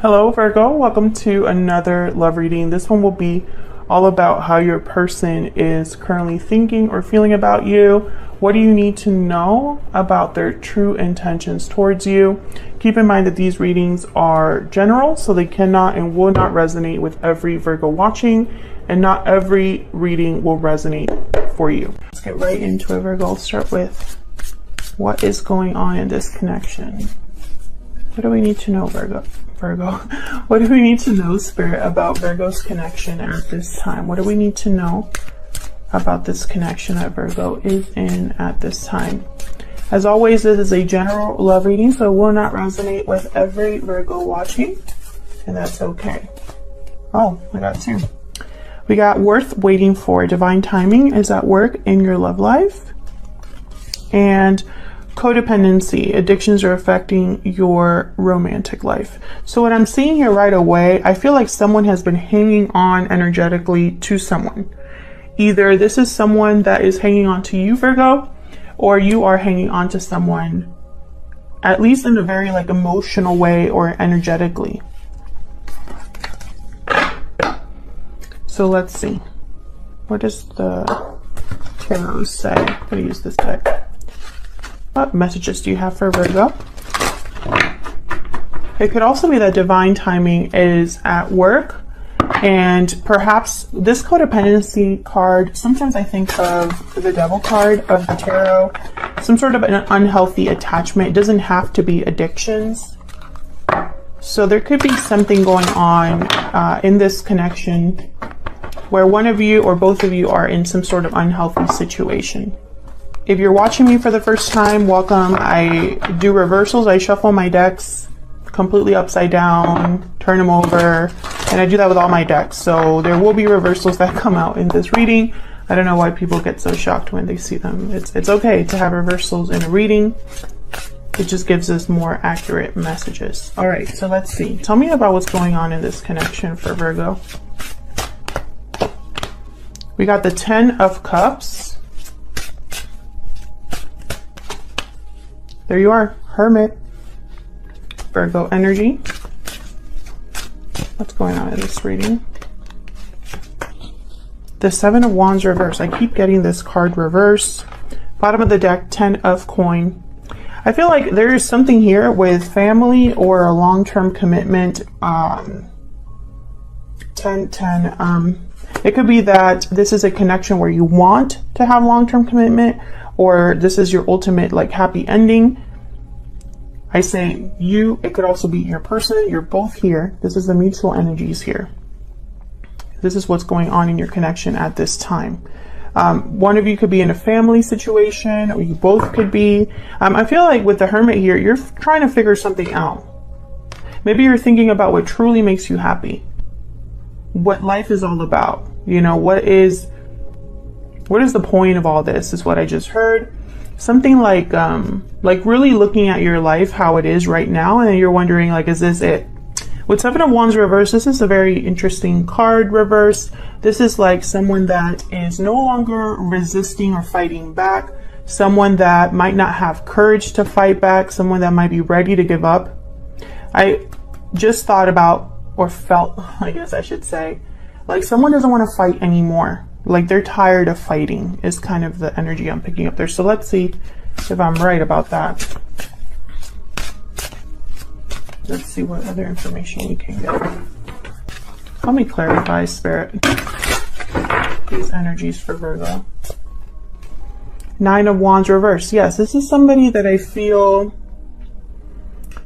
Hello Virgo, welcome to another love reading. This one will be all about how your person is currently thinking or feeling about you. What do you need to know about their true intentions towards you? Keep in mind that these readings are general, so they cannot and will not resonate with every Virgo watching, and not every reading will resonate for you. Let's get right into it, Virgo. I'll start with what is going on in this connection. What do we need to know, Virgo? What do we need to know, Spirit, about Virgo's connection at this time? What do we need to know about this connection that Virgo is in at this time? As always, this is a general love reading, so it will not resonate with every Virgo watching, and that's okay. Oh, I got two. We got worth waiting for. Divine timing is at work in your love life. And codependency, addictions are affecting your romantic life. So what I'm seeing here right away, I feel like someone has been hanging on energetically to someone. Either this is someone that is hanging on to you, Virgo, or you are hanging on to someone, at least in a very emotional way or energetically. So let's see. What does the tarot say? I'm going to use this deck. What messages do you have for Virgo? It could also be that divine timing is at work, and perhaps this codependency card, sometimes I think of the devil card of the tarot, some sort of an unhealthy attachment. It doesn't have to be addictions. So there could be something going on in this connection where one of you or both of you are in some sort of unhealthy situation. If you're watching me for the first time, welcome. I do reversals. I shuffle my decks completely upside down, turn them over, and I do that with all my decks. So there will be reversals that come out in this reading. I don't know why people get so shocked when they see them. It's okay to have reversals in a reading. It just gives us more accurate messages. All right, so let's see. Tell me about what's going on in this connection for Virgo. We got the 10 of Cups. There you are, Hermit, Virgo energy. What's going on in this reading? The 7 of Wands reverse. I keep getting this card reverse. Bottom of the deck, 10 of coin. I feel like there is something here with family or a long-term commitment. 10. It could be that this is a connection where you want to have long-term commitment, or this is your ultimate happy ending. I say you, it could also be your person. You're both here. This is the mutual energies here. This is what's going on in your connection at this time. One of you could be in a family situation, or you both could be. I feel like with the Hermit here, you're trying to figure something out. Maybe you're thinking about what truly makes you happy, what life is all about. You know, what is the point of all this, is what I just heard. Something like really looking at your life, how it is right now, and then you're wondering, is this it? With 7 of Wands reverse, this is a very interesting card reverse. This is like someone that is no longer resisting or fighting back, someone that might not have courage to fight back, someone that might be ready to give up. I just thought about, or felt, I guess I should say, like someone doesn't want to fight anymore. Like they're tired of fighting is kind of the energy I'm picking up there. So let's see if I'm right about that. Let's see what other information we can get. Help me clarify, Spirit, these energies for Virgo. 9 of Wands reverse. Yes, this is somebody that I feel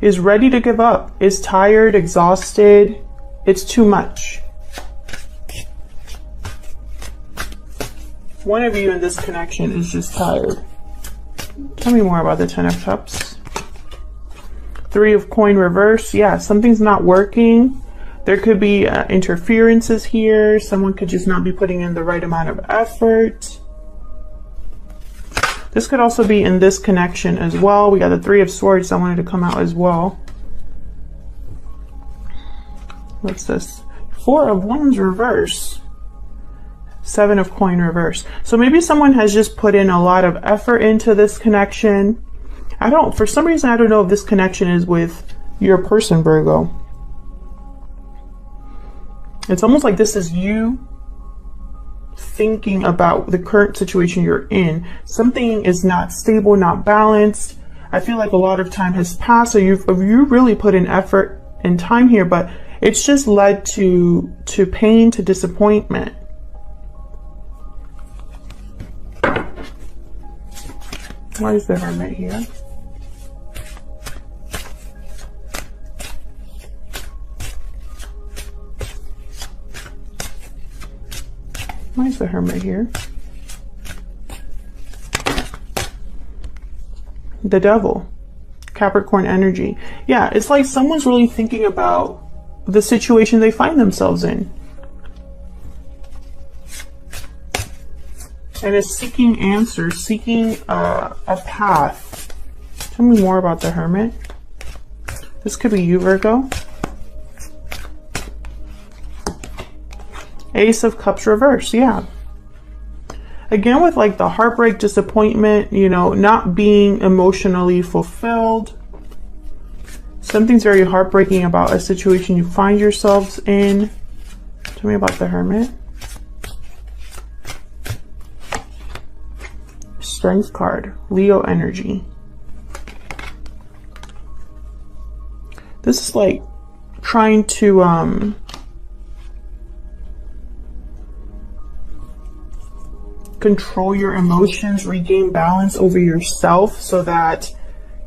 is ready to give up, is tired, exhausted. It's too much. One of you in this connection is just tired. Tell me more about the 10 of Cups. 3 of coin reverse. Yeah, something's not working. There could be interferences here. Someone could just not be putting in the right amount of effort. This could also be in this connection as well. We got the 3 of Swords that wanted to come out as well. What's this? 4 of Wands reverse. 7 of coin reverse. So maybe someone has just put in a lot of effort into this connection. For some reason, I don't know if this connection is with your person, Virgo. It's almost like this is you thinking about the current situation you're in. Something is not stable, not balanced. I feel like a lot of time has passed, so you really put in effort and time here, but it's just led to pain, to disappointment. Why is the Hermit here? Why is the Hermit here? The Devil. Capricorn energy. Yeah, it's like someone's really thinking about the situation they find themselves in. And is seeking answers, seeking a path. Tell me more about the Hermit. This could be you, Virgo. Ace of Cups reverse, yeah. Again, with like the heartbreak, disappointment, you know, not being emotionally fulfilled. Something's very heartbreaking about a situation you find yourselves in. Tell me about the Hermit. Strength card, Leo energy. This is like trying to control your emotions, regain balance over yourself so that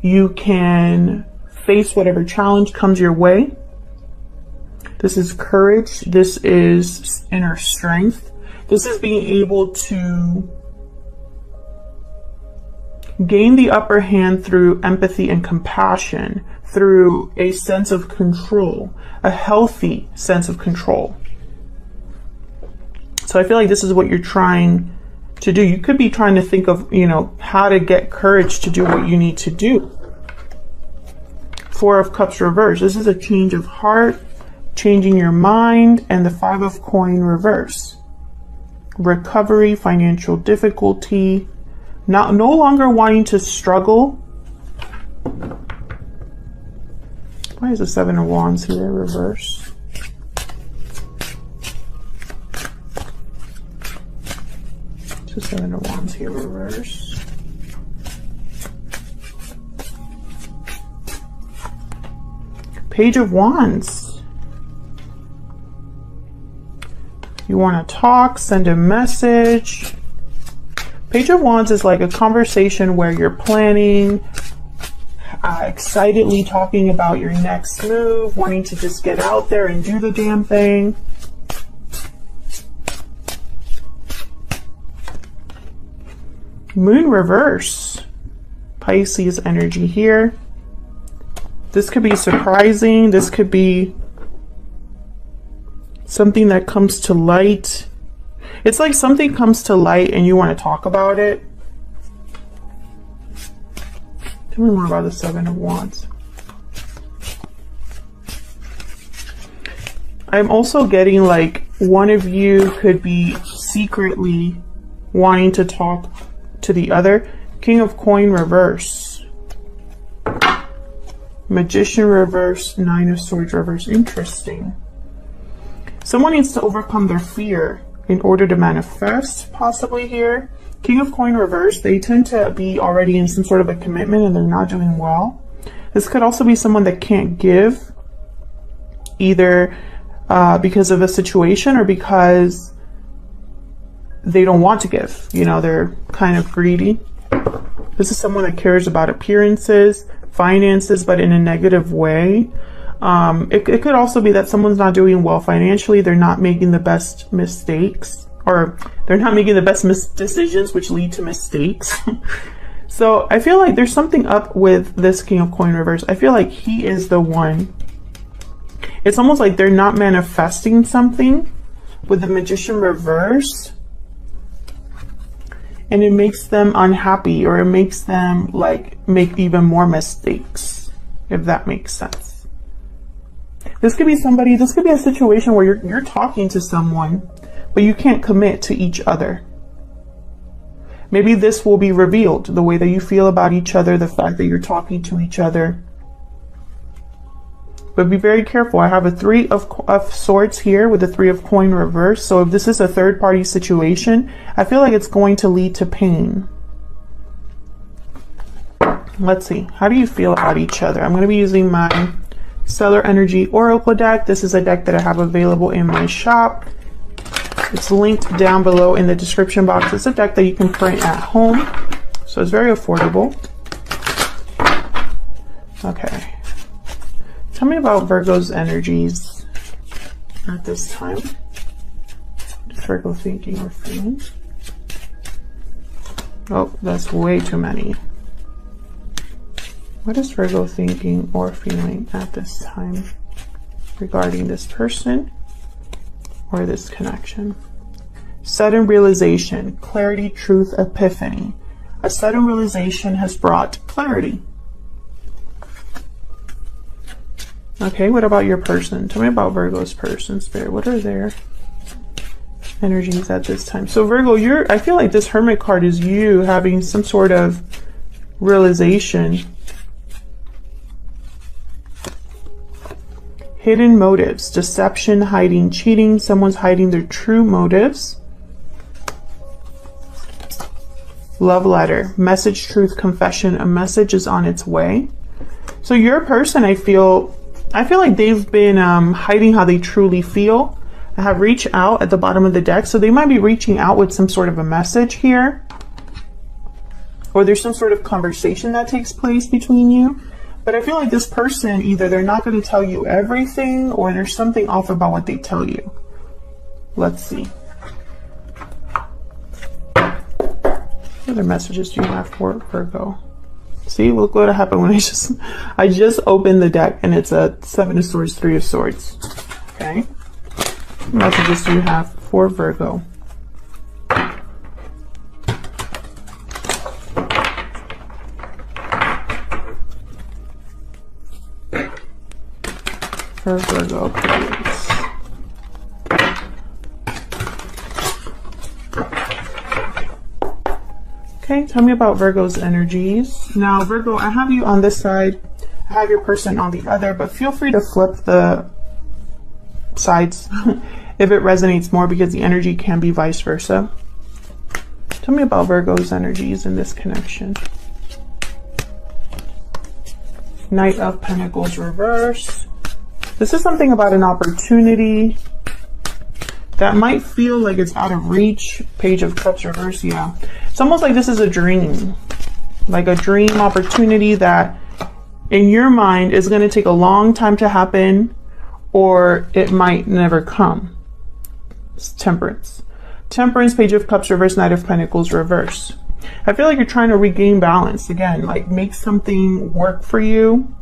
you can face whatever challenge comes your way. This is courage. This is inner strength. This is being able to gain the upper hand through empathy and compassion, through a sense of control, a healthy sense of control. So I feel like this is what you're trying to do. You could be trying to think of, you know, how to get courage to do what you need to do. Four of Cups reverse. This is a change of heart, changing your mind, and the Five of Coin reverse. Recovery, financial difficulty, no longer wanting to struggle. Why is the Seven of Wands here reverse? So Seven of Wands here reverse. Page of Wands. You want to talk, send a message. Page of Wands is like a conversation where you're planning, excitedly talking about your next move, wanting to just get out there and do the damn thing. Moon reverse. Pisces energy here. This could be surprising. This could be something that comes to light. It's like something comes to light and you want to talk about it. Tell me more about the Seven of Wands. I'm also getting like one of you could be secretly wanting to talk to the other. King of Coin reverse. Magician reverse. Nine of Swords reverse. Interesting. Someone needs to overcome their fear in order to manifest, possibly here. King of Coin reverse. They tend to be already in some sort of a commitment and they're not doing well. This could also be someone that can't give, either because of a situation or because they don't want to give. You know, they're kind of greedy. This is someone that cares about appearances, finances, but in a negative way. It could also be that someone's not doing well financially. They're not making the best mistakes, or they're not making the best decisions, which lead to mistakes. So I feel like there's something up with this King of Coin reverse. I feel like he is the one. It's almost like they're not manifesting something with the Magician reverse. And it makes them unhappy, or it makes them like make even more mistakes, if that makes sense. This could be somebody, this could be a situation where you're talking to someone, but you can't commit to each other. Maybe this will be revealed, the way that you feel about each other, the fact that you're talking to each other. but be very careful. I have a Three of Swords here with the Three of Coin reverse. So if this is a third-party situation, I feel like it's going to lead to pain. Let's see. How do you feel about each other? I'm going to be using my Stellar Energy Oracle deck. This is a deck that I have available in my shop. It's linked down below in the description box. It's a deck that you can print at home, so it's very affordable. Okay. Tell me about Virgo's energies at this time. What is Virgo thinking or feeling? Oh, that's way too many. What is Virgo thinking or feeling at this time regarding this person or this connection? Sudden realization, clarity, truth, epiphany. A sudden realization has brought clarity. Okay, what about your person? Tell me about Virgo's person, Spirit. What are their energies at this time? So Virgo, I feel like this Hermit card is you having some sort of realization. Hidden motives, deception, hiding, cheating. Someone's hiding their true motives. Love letter, message, truth, confession. A message is on its way. So your person, I feel like they've been hiding how they truly feel. I have reached out at the bottom of the deck. So they might be reaching out with some sort of a message here. Or there's some sort of conversation that takes place between you. But I feel like this person, either they're not going to tell you everything or there's something off about what they tell you. Let's see. What other messages do you have for Virgo? See, look what happened when I just opened the deck and it's a Seven of Swords, Three of Swords. Okay. What messages do you have for Virgo? For Virgo, please. Okay, tell me about Virgo's energies. Now, Virgo, I have you on this side. I have your person on the other, but feel free to flip the sides if it resonates more, because the energy can be vice versa. Tell me about Virgo's energies in this connection. Knight of Pentacles reverse. This is something about an opportunity that might feel like it's out of reach. Page of Cups reverse, yeah. It's almost like this is a dream. Like a dream opportunity that in your mind is going to take a long time to happen, or it might never come. It's Temperance. Temperance, Page of Cups reverse, Knight of Pentacles reverse. I feel like you're trying to regain balance. Again, like make something work for you.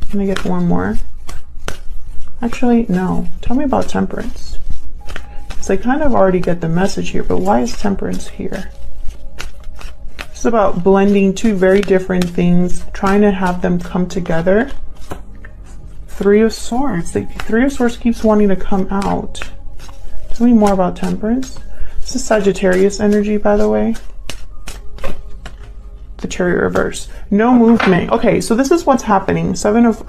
Can I get one more? Actually, no. Tell me about Temperance. Because I kind of already get the message here, but why is Temperance here? It's about blending two very different things, trying to have them come together. Three of Swords. The Three of Swords keeps wanting to come out. Tell me more about Temperance. This is Sagittarius energy, by the way. The Chariot reverse. No movement. Okay, so this is what's happening. Seven of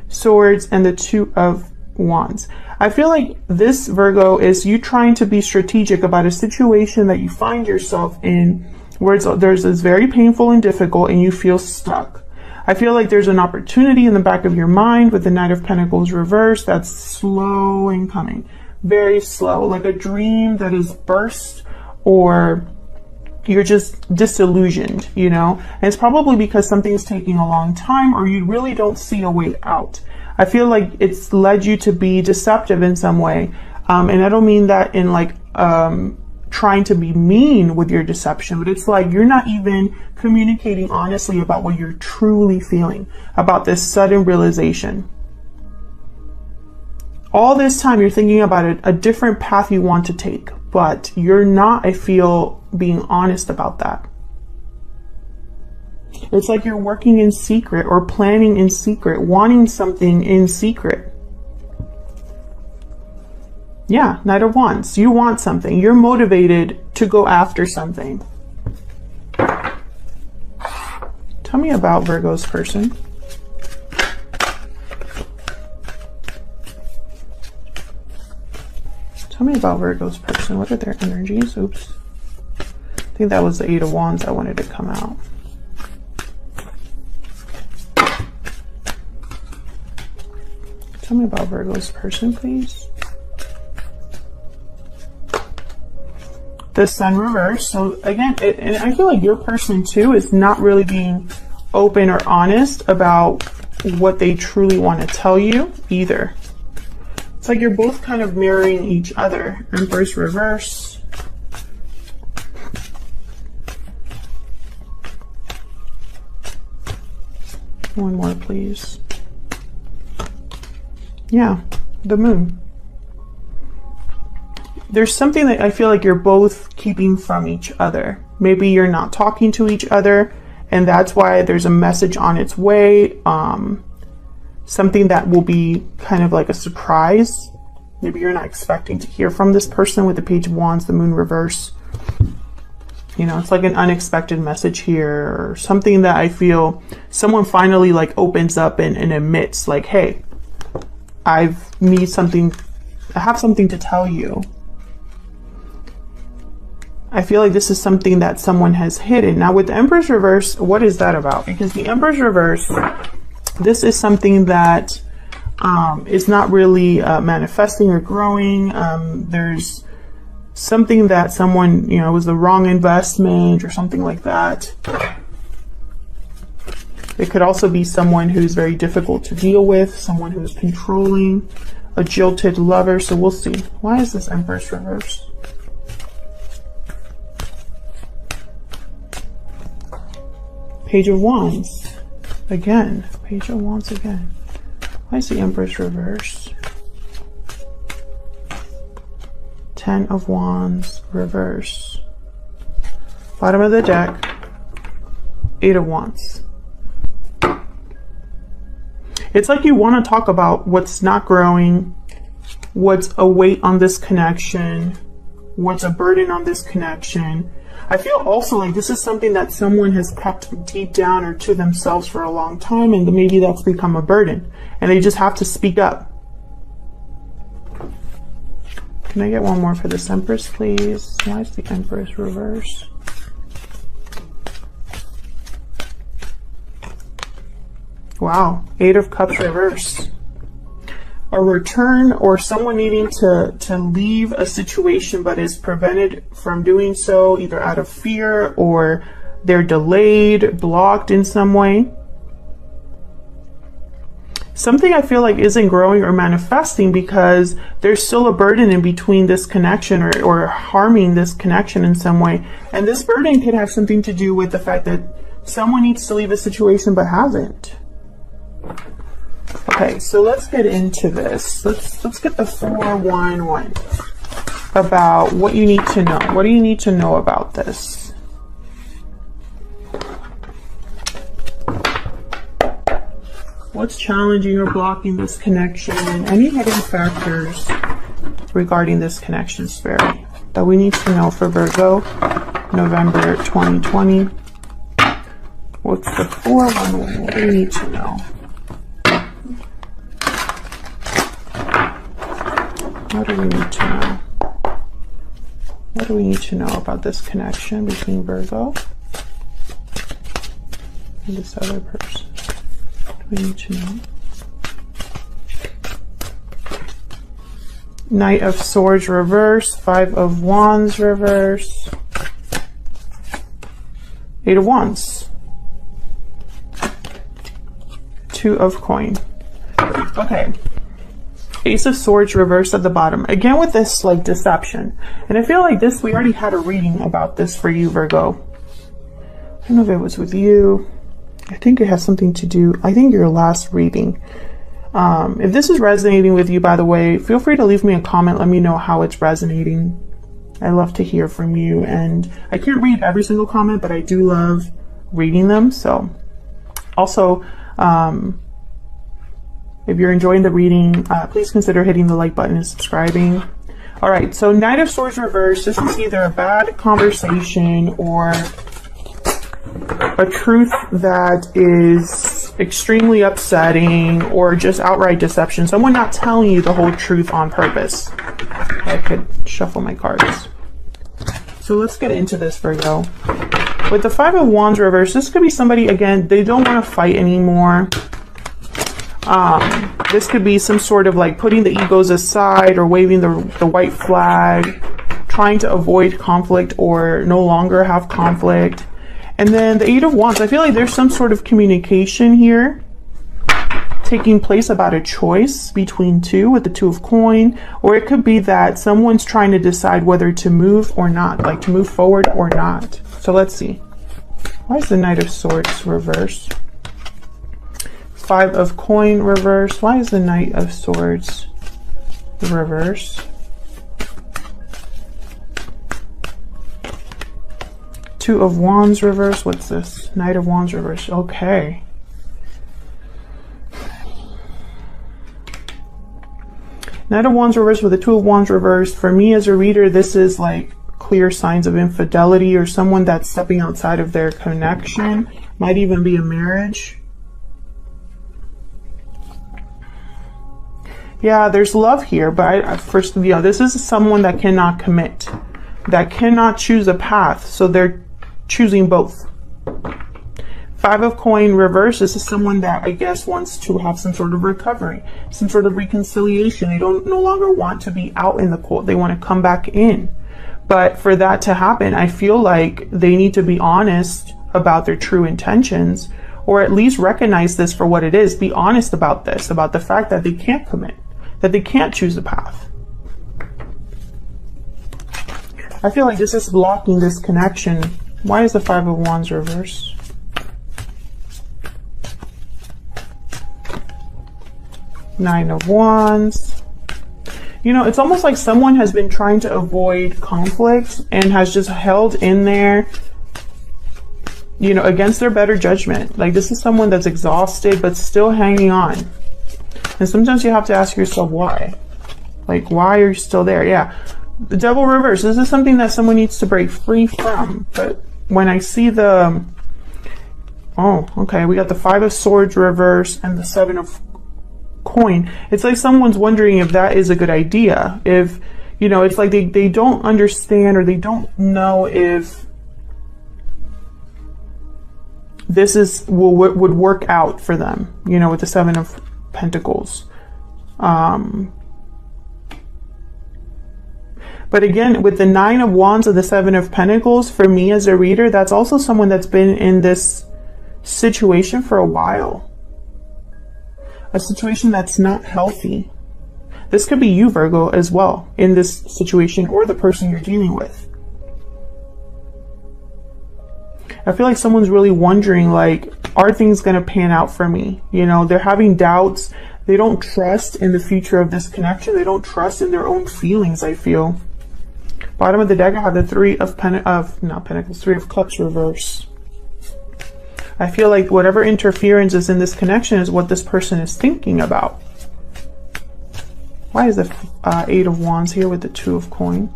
Swords and the Two of Wands. I feel like this, Virgo, is you trying to be strategic about a situation that you find yourself in where there's this very painful and difficult and you feel stuck. I feel like there's an opportunity in the back of your mind with the Knight of Pentacles reverse that's slow and coming. Very slow, like a dream that is burst, or you're just disillusioned, you know? And it's probably because something's taking a long time, or you really don't see a way out. I feel like it's led you to be deceptive in some way. And I don't mean that in like trying to be mean with your deception, but it's like you're not even communicating honestly about what you're truly feeling about this sudden realization. All this time you're thinking about a different path you want to take, but you're not, I feel, being honest about that. It's like you're working in secret or planning in secret, wanting something in secret. Yeah, Knight of Wands. You want something. You're motivated to go after something. Tell me about Virgo's person. Tell me about Virgo's person. What are their energies? Oops. I think that was the 8 of Wands I wanted to come out. Tell me about Virgo's person, please. The Sun reverse. So again, and I feel like your person too is not really being open or honest about what they truly want to tell you either. It's like you're both kind of mirroring each other. Empress reverse. One more, please. Yeah, the Moon. There's something that I feel like you're both keeping from each other. Maybe you're not talking to each other, and that's why there's a message on its way. Something that will be kind of like a surprise. Maybe you're not expecting to hear from this person with the Page of Wands, the Moon reverse. You know, it's like an unexpected message here, or something that I feel someone finally like opens up and admits, like, hey, I have something to tell you. I feel like this is something that someone has hidden. Now with the Empress reverse, what is that about? Because the Empress reverse, this is something that is not really manifesting or growing. There's something that someone, you know, was the wrong investment or something like that. It could also be someone who's very difficult to deal with, someone who's controlling, a jilted lover. So we'll see. Why is this Empress reverse? Page of Wands. Again. Page of Wands again. Why is the Empress reverse? 10 of Wands reverse. Bottom of the deck. 8 of Wands. It's like you want to talk about what's not growing, what's a weight on this connection, what's a burden on this connection. I feel also like this is something that someone has kept deep down or to themselves for a long time, and maybe that's become a burden, and they just have to speak up. Can I get one more for this Empress, please? Why is the Empress reverse? Wow, 8 of Cups reverse. A return, or someone needing to leave a situation but is prevented from doing so, either out of fear or they're delayed, blocked in some way. Something I feel like isn't growing or manifesting because there's still a burden in between this connection, or harming this connection in some way. And this burden could have something to do with the fact that someone needs to leave a situation but hasn't. Okay, so let's get into this. Let's get the 411 about what you need to know. What do you need to know about this? What's challenging or blocking this connection? Any hidden factors regarding this connection, Spirit, that we need to know for Virgo, November 2020? What's the 411? What do you need to know? What do we need to know? What do we need to know about this connection between Virgo and this other person? What do we need to know? Knight of Swords reverse, 5 of Wands reverse, 8 of Wands, 2 of Coin. Okay. Ace of Swords reversed at the bottom. Again with this like deception. And I feel like this, we already had a reading about this for you, Virgo. I don't know if it was with you. I think it has something to do, I think your last reading. If this is resonating with you, by the way, feel free to leave me a comment. Let me know how it's resonating. I love to hear from you. And I can't read every single comment, but I do love reading them. So also, if you're enjoying the reading, please consider hitting the like button and subscribing. All right, so Knight of Swords reverse. This is either a bad conversation or a truth that is extremely upsetting or just outright deception. Someone not telling you the whole truth on purpose. I could shuffle my cards. So let's get into this, Virgo. With the Five of Wands reverse, this could be somebody, again, they don't want to fight anymore. This could be some sort of like putting the egos aside or waving the white flag, trying to avoid conflict or no longer have conflict. And then the Eight of Wands, I feel like there's some sort of communication here taking place about a choice between two with the Two of Coin, or it could be that someone's trying to decide whether to move or not, like to move forward or not. So let's see. Why is the Knight of Swords reverse? Five of Coin reverse. Why is the Knight of Swords reverse? Two of Wands reverse. What's this? Knight of Wands reverse. Okay. Knight of Wands reverse with the Two of Wands reverse. For me as a reader, this is like clear signs of infidelity or someone that's stepping outside of their connection. Might even be a marriage. Yeah, there's love here, but first, you know, this is someone that cannot commit, that cannot choose a path, so they're choosing both. Five of Coin reverse, this is someone that I guess wants to have some sort of recovery, some sort of reconciliation. They don't no longer want to be out in the cold. They want to come back in. But for that to happen, I feel like they need to be honest about their true intentions, or at least recognize this for what it is. Be honest about this, about the fact that they can't commit, that they can't choose a path. I feel like this is blocking this connection. Why is the Five of Wands reverse? Nine of Wands. You know, it's almost like someone has been trying to avoid conflict and has just held in there, you know, against their better judgment. Like this is someone that's exhausted but still hanging on. And sometimes you have to ask yourself why. Like, why are you still there? Yeah. The Devil reverse. This is something that someone needs to break free from. But when I see the... Oh, okay. We got the Five of Swords reverse and the Seven of Coin. It's like someone's wondering if that is a good idea. If, you know, it's like they don't understand or they don't know if this would work out for them, you know, with the Seven of Pentacles. But again, with the Nine of Wands and the Seven of Pentacles, for me as a reader, that's also someone that's been in this situation for a while. A situation that's not healthy. This could be you, Virgo, as well, in this situation, or the person you're dealing with. I feel like someone's really wondering, like, are things going to pan out for me? You know, they're having doubts. They don't trust in the future of this connection. They don't trust in their own feelings, I feel. Bottom of the deck, I have the Three of Pentacles, Three of Cups reverse. I feel like whatever interference is in this connection is what this person is thinking about. Why is the Eight of Wands here with the Two of Coin?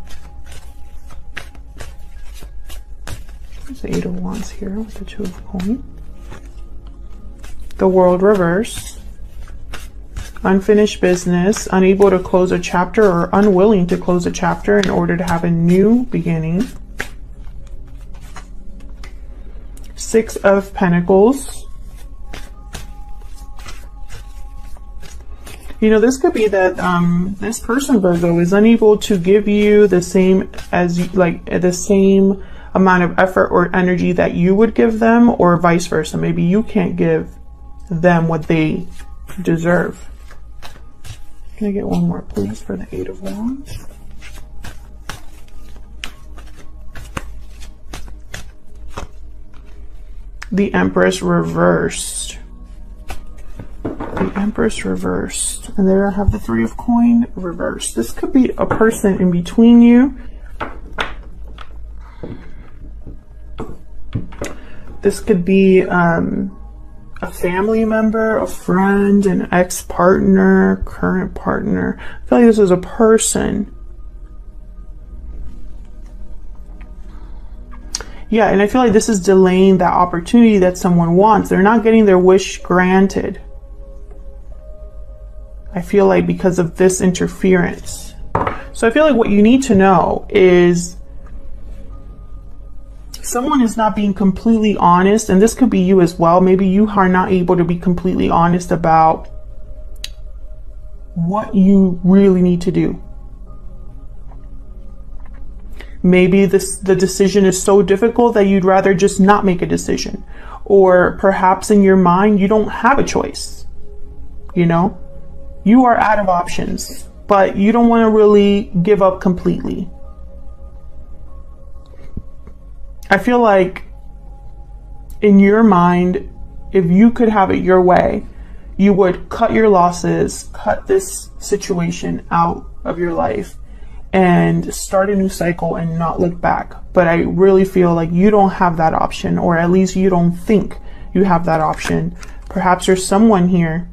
There's the Eight of Wands here with the Two of Coin. The World reverse. Unfinished business, unable to close a chapter or unwilling to close a chapter in order to have a new beginning. Six of Pentacles. You know, this could be that this person, Virgo, is unable to give you the same as the same amount of effort or energy that you would give them, or vice versa. Maybe you can't give them what they deserve. Can I get one more, please, for the Eight of Wands? The Empress reversed. The Empress reversed. And there I have the Three of Coin reversed. This could be a person in between you. This could be a family member, a friend, an ex-partner, current partner. I feel like this is a person. Yeah, and I feel like this is delaying that opportunity that someone wants. They're not getting their wish granted. I feel like because of this interference. So I feel like what you need to know is someone is not being completely honest, and this could be you as well. Maybe you are not able to be completely honest about what you really need to do. Maybe the decision is so difficult that you'd rather just not make a decision. Or perhaps in your mind, you don't have a choice. You know, you are out of options, but you don't want to really give up completely. I feel like in your mind, if you could have it your way, you would cut your losses, cut this situation out of your life, and start a new cycle and not look back. But I really feel like you don't have that option, or at least you don't think you have that option. Perhaps there's someone here